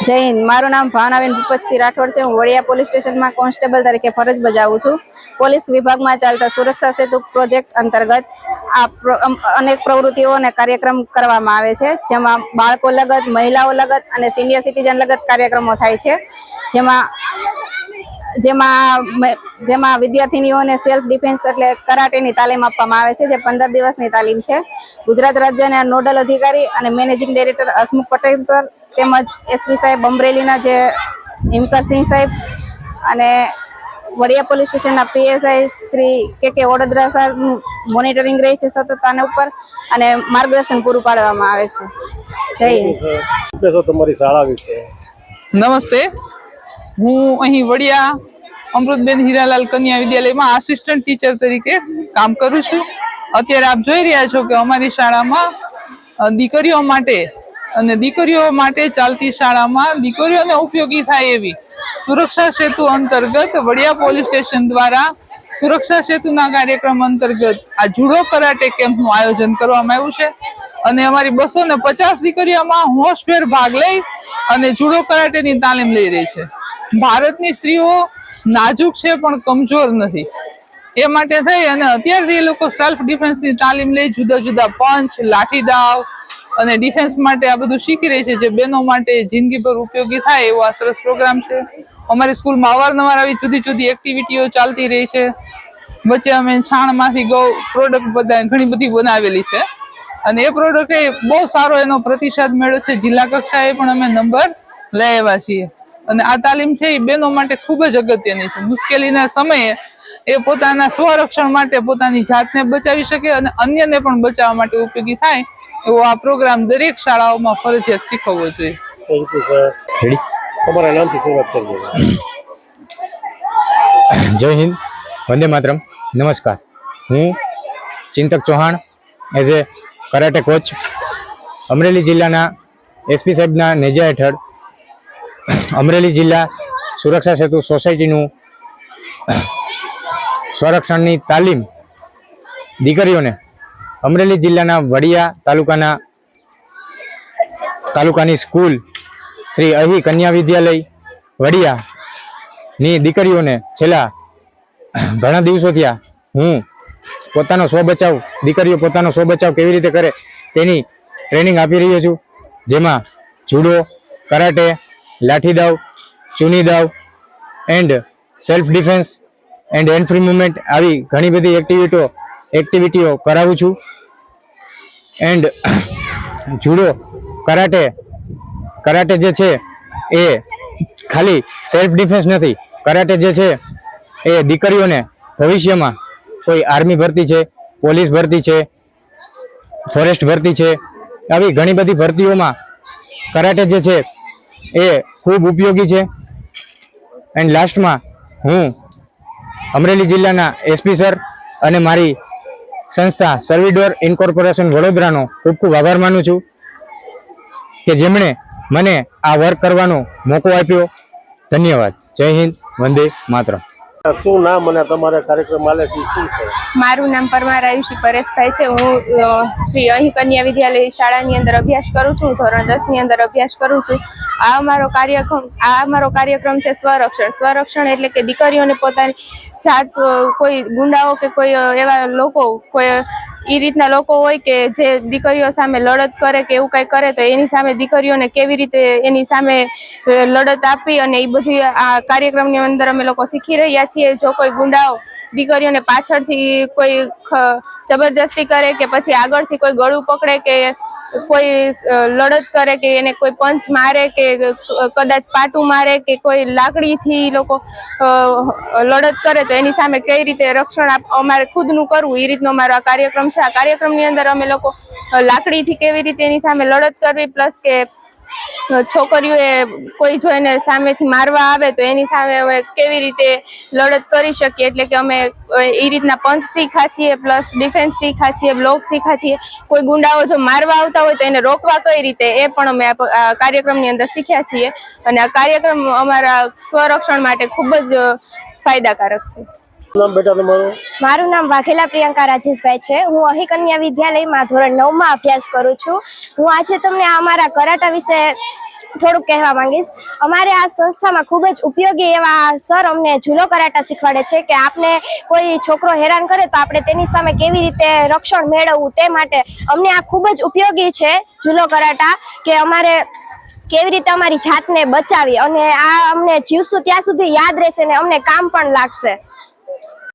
જય હિન્દ। મારું નામ ભાવનાબેન ભૂપતસિંહ રાઠોડ છે। હું વડિયા પોલીસ સ્ટેશનમાં કોન્સ્ટેબલ તરીકે ફરજ બજાવું છું। પોલીસ વિભાગમાં ચાલતા સુરક્ષા સેતુ પ્રોજેક્ટ અંતર્ગત અનેક પ્રવૃત્તિઓ અને કાર્યક્રમ કરવામાં આવે છે, જેમાં બાળકો લગત, મહિલાઓ લગત અને સિનિયર સિટીઝન લગત કાર્યક્રમો થાય છે, જેમાં વિદ્યાર્થીનીઓને સેલ્ફ ડિફેન્સ એટલે કરાટેની તાલીમ આપવામાં આવે છે, જે 15 દિવસની તાલીમ છે। ગુજરાત રાજ્યના નોડલ અધિકારી અને managing director Hasmukh Patel sir તેમજ એસપી સાહેબ અમરેલીના જે હિમકરસિંહ સાહેબ અને વડિયા પોલીસ સ્ટેશનના પીએસઆઈ શ્રી કે વડોદરા સરનું મોનિટરિંગ રહે છે સતત આના ઉપર, અને માર્ગદર્શન પૂરું પાડવામાં આવે છે। જય હિન્દ। તમારી શાળા વિશે નમસ્તે, હું અહીં વડિયા અમૃતબેન હીરાલાલ કન્યા વિદ્યાલયમાં આસિસ્ટન્ટ ટીચર તરીકે કામ કરું છું। અત્યારે આપ જોઈ રહ્યા છો કે અમારી શાળામાં દીકરીઓ માટે ચાલતી શાળામાં દીકરીઓને ઉપયોગી થાય એવી સુરક્ષા સેતુ અંતર્ગત વડિયા પોલીસ સ્ટેશન દ્વારા સુરક્ષા સેતુના કાર્યક્રમ અંતર્ગત આ જુડો કરાટે કેમ્પનું આયોજન કરવામાં આવ્યું છે, અને અમારી 250 દીકરીઓમાં હોશભેર ભાગ લઈ અને જુડો કરાટેની તાલીમ લઈ રહી છે। ભારતની સ્ત્રીઓ નાજુક છે પણ કમજોર નથી, એ માટે થઈ અને અત્યારથી એ લોકો સેલ્ફ ડિફેન્સની તાલીમ લઈ જુદા જુદા પંચ, લાઠી દાવ અને ડિફેન્સ માટે આ બધું શીખી રહી છે, જે બહેનો માટે જિંદગીભર ઉપયોગી થાય એવો આ સરસ પ્રોગ્રામ છે। અમારી સ્કૂલમાં અવારનવાર આવી જુદી જુદી એક્ટિવિટીઓ ચાલતી રહી છે। વચ્ચે અમે છાણમાંથી પ્રોડક્ટ ઘણી બધી બનાવેલી છે, અને એ પ્રોડક્ટ બહુ સારો એનો પ્રતિસાદ મેળવ્યો છે। જિલ્લા કક્ષાએ પણ અમે નંબર લઈ આવ્યા છીએ, અને આ તાલીમ છે એ બહેનો માટે ખૂબ જ અગત્યની છે। મુશ્કેલીના સમયે એ પોતાના સ્વરક્ષણ માટે પોતાની જાતને બચાવી શકે અને અન્યને પણ બચાવવા માટે ઉપયોગી થાય એવો આ પ્રોગ્રામ દરેક શાળાઓમાં ફરજિયાત શીખવવો જોઈએ। તમારા નામથી શરૂઆત કરજો। જય હિન્દ, વંદે માતરમ। નમસ્કાર, હું Chintak Chauhan as a karate coach Amreli જિલ્લાના એસપી સાહેબના નેજા હેઠળ અમરેલી જિલ્લા સુરક્ષા સેતુ સોસાયટીનું સ્વરક્ષણની તાલીમ દીકરીઓને અમરેલી જિલ્લાના વડિયા તાલુકાની સ્કૂલ શ્રી અહી કન્યા વિદ્યાલય વડિયાની દીકરીઓને છેલ્લા ઘણા દિવસોથી હું દીકરીઓ પોતાનો સ્વબચાવ કેવી રીતે કરે તેની ટ્રેનિંગ આપી રહ્યો છું, જેમાં જુડો, કરાટે, લાઠી દાવ, ચૂની દાવ and self defence and hand free movement આવી ઘણી બધી એક્ટિવિટીઓ કરાવું છું। એન્ડ જુડો, કરાટે જે છે એ ખાલી સેલ્ફ ડિફેન્સ નથી, કરાટે જે છે એ દીકરીઓને ભવિષ્યમાં કોઈ આર્મી ભરતી છે, પોલીસ ભરતી છે, ફોરેસ્ટ ભરતી છે, આવી ઘણી બધી ભરતીઓમાં કરાટે જે છે એ ખૂબ ઉપયોગી છે। એન્ડ લાસ્ટમાં હું અમરેલી જિલ્લાના એસપી સર અને મારી સંસ્થા સર્વિડોર ઇન્કોર્પોરેશન વડોદરાનો ખૂબ ખૂબ આભાર માનું છું કે જેમણે મને આ વર્ક કરવાનો મોકો આપ્યો। ધન્યવાદ। જય હિન્દ, વંદે માતરમ। શું નામ અને તમારા કાર્યક્રમ આલે શું છે? મારું નામ પરમાર આયુષી પરેશભાઈ છે। હું શ્રી અહીં કન્યા વિદ્યાલય શાળાની અંદર અભ્યાસ કરું છું, ધોરણ 10 ની અંદર અભ્યાસ કરું છું। આ અમારો કાર્યક્રમ છે સ્વરક્ષણ એટલે કે દીકરીઓને પોતાની જાત કોઈ ગુંડાઓ કે કોઈ એવા લોકો એ રીતના લોકો હોય કે જે દીકરીઓ સામે લડત કરે કે એવું કંઈ કરે, તો એની સામે દીકરીઓને કેવી રીતે એની સામે લડત આપી અને એ બધી આ કાર્યક્રમની અંદર અમે લોકો શીખી રહ્યા છીએ। જો કોઈ ગુંડાઓ દીકરીઓને પાછળથી કોઈ જબરજસ્તી કરે કે પછી આગળથી કોઈ ગળું પકડે કે કોઈ લડત કરે કે એને કોઈ પંચ મારે કે કદાચ પાટું મારે કે કોઈ લાકડીથી લોકો લડત કરે, તો એની સામે કઈ રીતે રક્ષણ અમારે ખુદનું કરવું, એ રીતનો અમારો આ કાર્યક્રમ છે। આ કાર્યક્રમની અંદર અમે લોકો લાકડીથી કેવી રીતે એની સામે લડત કરવી, પ્લસ કે છોકરીઓએ કોઈ જોઈને સામેથી મારવા આવે તો એની સામે અમે કેવી રીતે લડત કરી શકીએ, એટલે કે અમે એ રીતના પંચ શીખ્યા છીએ, પ્લસ ડિફેન્સ શીખ્યા છીએ, બ્લોક શીખ્યા છીએ। કોઈ ગુંડાઓ જો મારવા આવતા હોય તો એને રોકવા કઈ રીતે એ પણ અમે આ કાર્યક્રમની અંદર શીખ્યા છીએ, અને આ કાર્યક્રમ અમારા સ્વરક્ષણ માટે ખૂબ જ ફાયદાકારક છે। મારું નામ વાઘેલા પ્રિયંકા રાજેશભાઈ છે। હું અહીં કન્યા વિદ્યાલયમાં ધોરણ 9 માં અભ્યાસ કરું છું। હું આજે તમને અમારા કરાટા વિશે થોડુંક કહેવા માંગીશ. અમારે આ સંસ્થામાં ખૂબ જ ઉપયોગી એવા સર અમને જુલો કરાટા શીખવાડે છે કે આપને કોઈ છોકરો હેરાન કરે તો આપણે તેની સામે કેવી રીતે રક્ષણ મેળવવું તે માટે અમને આ ખૂબ જ ઉપયોગી છે જુલો કરાટા, કે અમારે કેવી રીતે અમારી જાતને બચાવી, અને આ અમને જીવશું ત્યાં સુધી યાદ રહેશે ને અમને કામ પણ લાગશે.